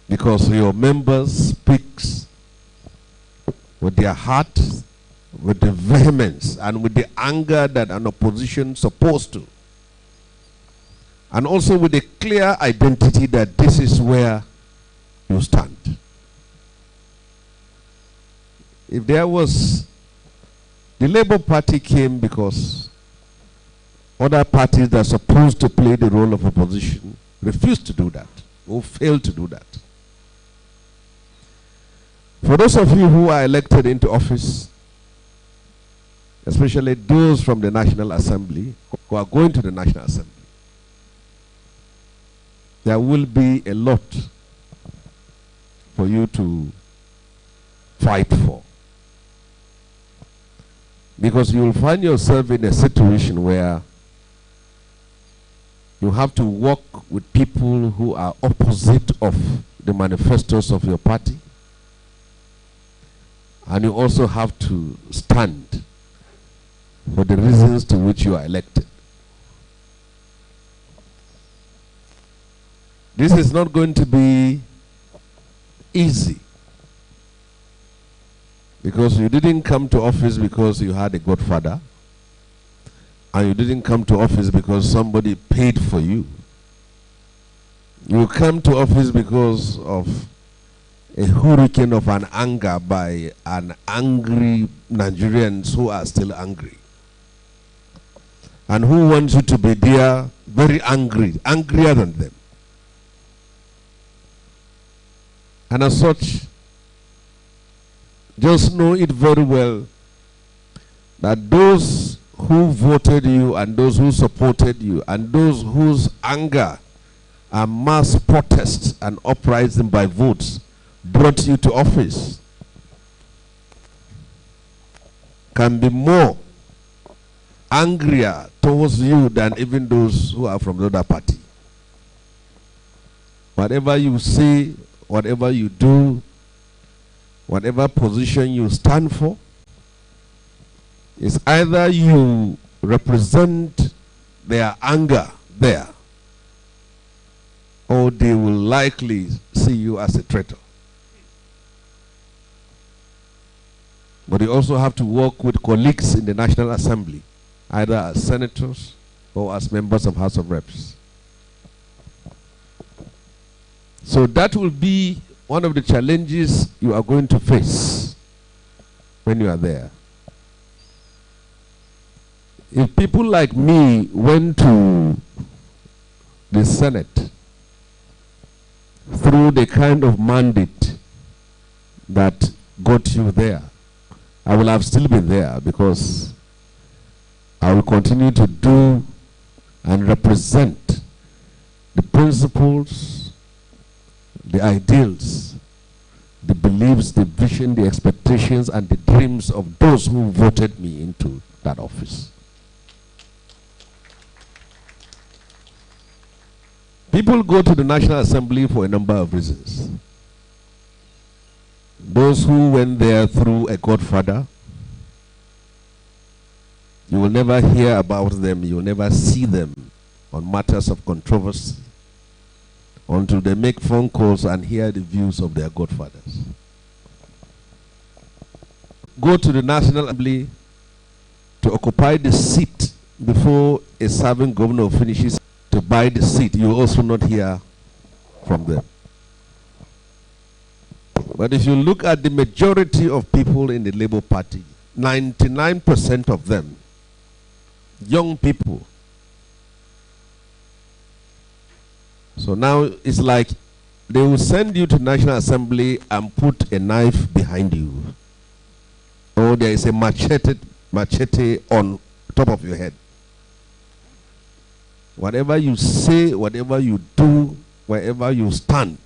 because your members speaks with their heart, with the vehemence, and with the anger that an opposition is supposed to. And also with a clear identity that this is where you stand. If there was, the Labour Party came because other parties that are supposed to play the role of opposition refused to do that, or failed to do that. For those of you who are elected into office, especially those from the National Assembly, who are going to the National Assembly, there will be a lot for you to fight for. Because you will find yourself in a situation where you have to work with people who are opposite of the manifestos of your party. And you also have to stand for the reasons to which you are elected. This is not going to be easy, because you didn't come to office because you had a godfather, and you didn't come to office because somebody paid for you. You come to office because of a hurricane of an anger by an angry Nigerians who are still angry, and who wants you to be there very angry, angrier than them. And as such, just know it very well that those who voted you and those who supported you and those whose anger and mass protests and uprising by votes brought you to office can be more angrier towards you than even those who are from the other party. Whatever you say, whatever you do, whatever position you stand for, is either you represent their anger there, or they will likely see you as a traitor. But you also have to work with colleagues in the National Assembly, either as senators or as members of House of Reps. So that will be one of the challenges you are going to face when you are there. If people like me went to the Senate through the kind of mandate that got you there, I will have still been there, because I will continue to do and represent the principles, the ideals, the beliefs, the vision, the expectations, and the dreams of those who voted me into that office. People go to the National Assembly for a number of reasons. Those who went there through a godfather, you will never hear about them, you will never see them on matters of controversy until they make phone calls and hear the views of their godfathers. Go to the National Assembly to occupy the seat before a serving governor finishes to buy the seat. You will also not hear from them. But if you look at the majority of people in the Labour Party, 99% of them, young people. So now it's like they will send you to National Assembly and put a knife behind you. Or there is a machete on top of your head. Whatever you say, whatever you do, wherever you stand,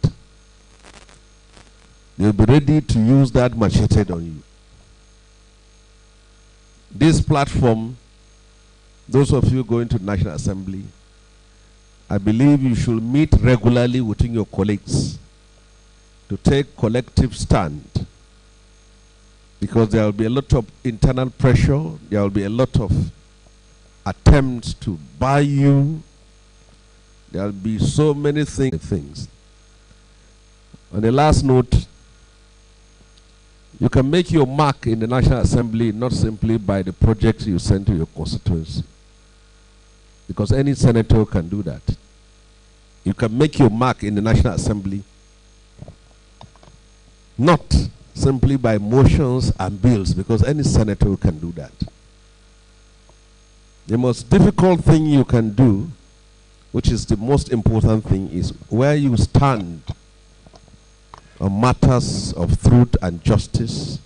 they'll be ready to use that machete on you. This platform, those of you going to the National Assembly, I believe you should meet regularly within your colleagues to take collective stand, because there will be a lot of internal pressure, there will be a lot of attempts to buy you, there will be so many things. On the last note, you can make your mark in the National Assembly not simply by the projects you send to your constituency, because any senator can do that. You can make your mark in the National Assembly not simply by motions and bills, because any senator can do that. The most difficult thing you can do, which is the most important thing, is where you stand on matters of truth and justice,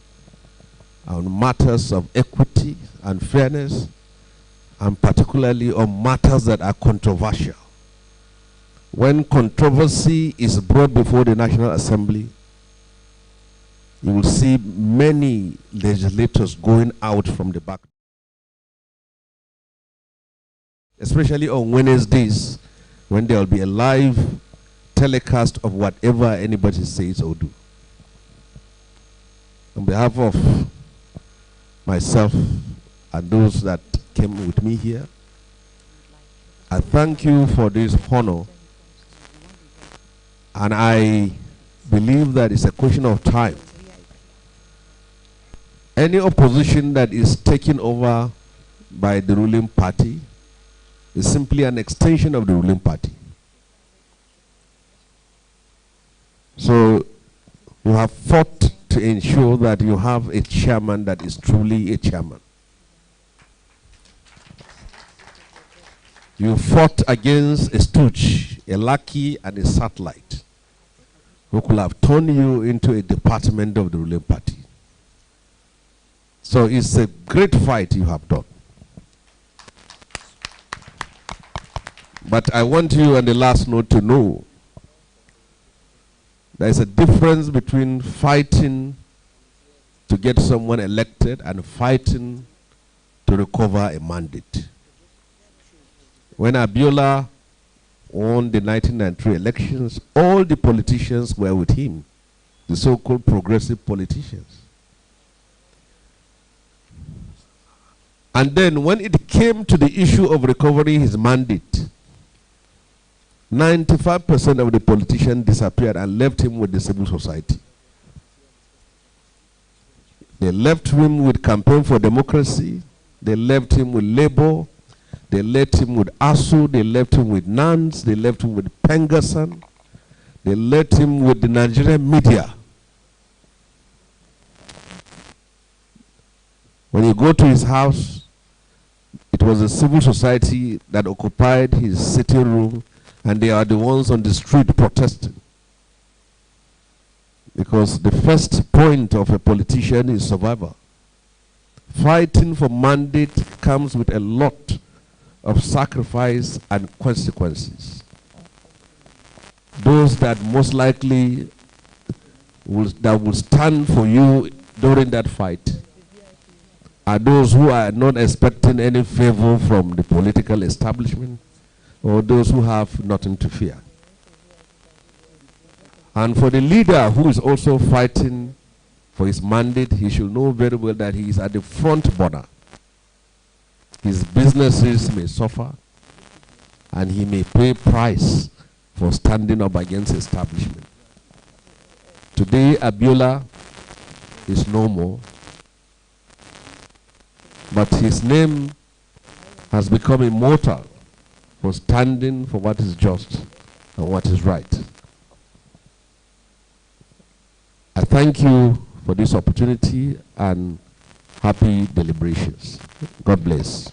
on matters of equity and fairness, and particularly on matters that are controversial. When controversy is brought before the National Assembly, you will see many legislators going out from the back. Especially on Wednesdays, when there will be a live telecast of whatever anybody says or do. On behalf of myself and those that came with me here, I thank you for this honor, and I believe that it's a question of time. Any opposition that is taken over by the ruling party is simply an extension of the ruling party. So you have fought to ensure that you have a chairman that is truly a chairman. You fought against a stooge, a lackey, and a satellite who could have turned you into a department of the ruling party. So it's a great fight you have done. But I want you on the last note to know there is a difference between fighting to get someone elected and fighting to recover a mandate. When Abure won the 1993 elections, all the politicians were with him, the so-called progressive politicians. And then when it came to the issue of recovering his mandate, 95% of the politicians disappeared and left him with the civil society. They left him with Campaign for Democracy, they left him with Labour, they left him with ASU, they left him with NANS, they left him with Pengasan, they left him with the Nigerian media. When you go to his house, it was the civil society that occupied his sitting room, and they are the ones on the street protesting. Because the first point of a politician is survival. Fighting for mandate comes with a lot of sacrifice and consequences. Those that most likely will stand for you during that fight are those who are not expecting any favor from the political establishment, or those who have nothing to fear. And for the leader who is also fighting for his mandate, he should know very well that he is at the front burner. His businesses may suffer, and he may pay price for standing up against establishment. Today, Abure is no more, but his name has become immortal for standing for what is just and what is right. I thank you for this opportunity and happy deliberations. God bless.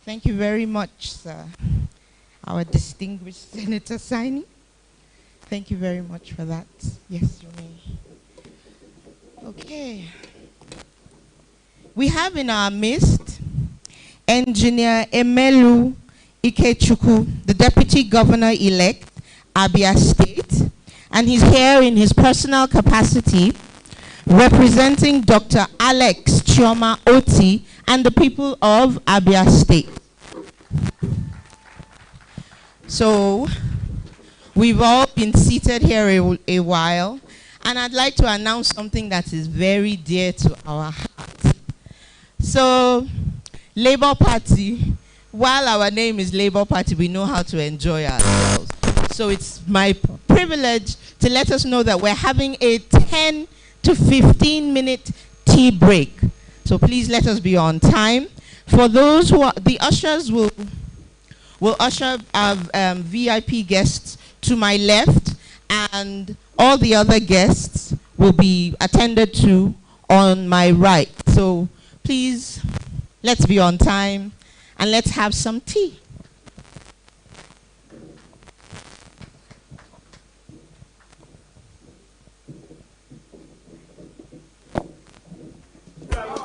Thank you very much, sir. Our distinguished Senator Sani. Thank you very much for that. Yes, you may. Okay. We have in our midst Engineer Emelu Ikechukwu, the Deputy Governor-elect, Abia State, and he's here in his personal capacity representing Dr. Alex Chioma Oti and the people of Abia State. So, we've all been seated here a while, and I'd like to announce something that is very dear to our hearts. So, Labour Party, while our name is Labour Party, we know how to enjoy ourselves. So it's my privilege to let us know that we're having a 10 to 15 minute tea break. So please let us be on time. For those who are, the ushers will usher our VIP guests to my left, and all the other guests will be attended to on my right. So please, let's be on time and let's have some tea.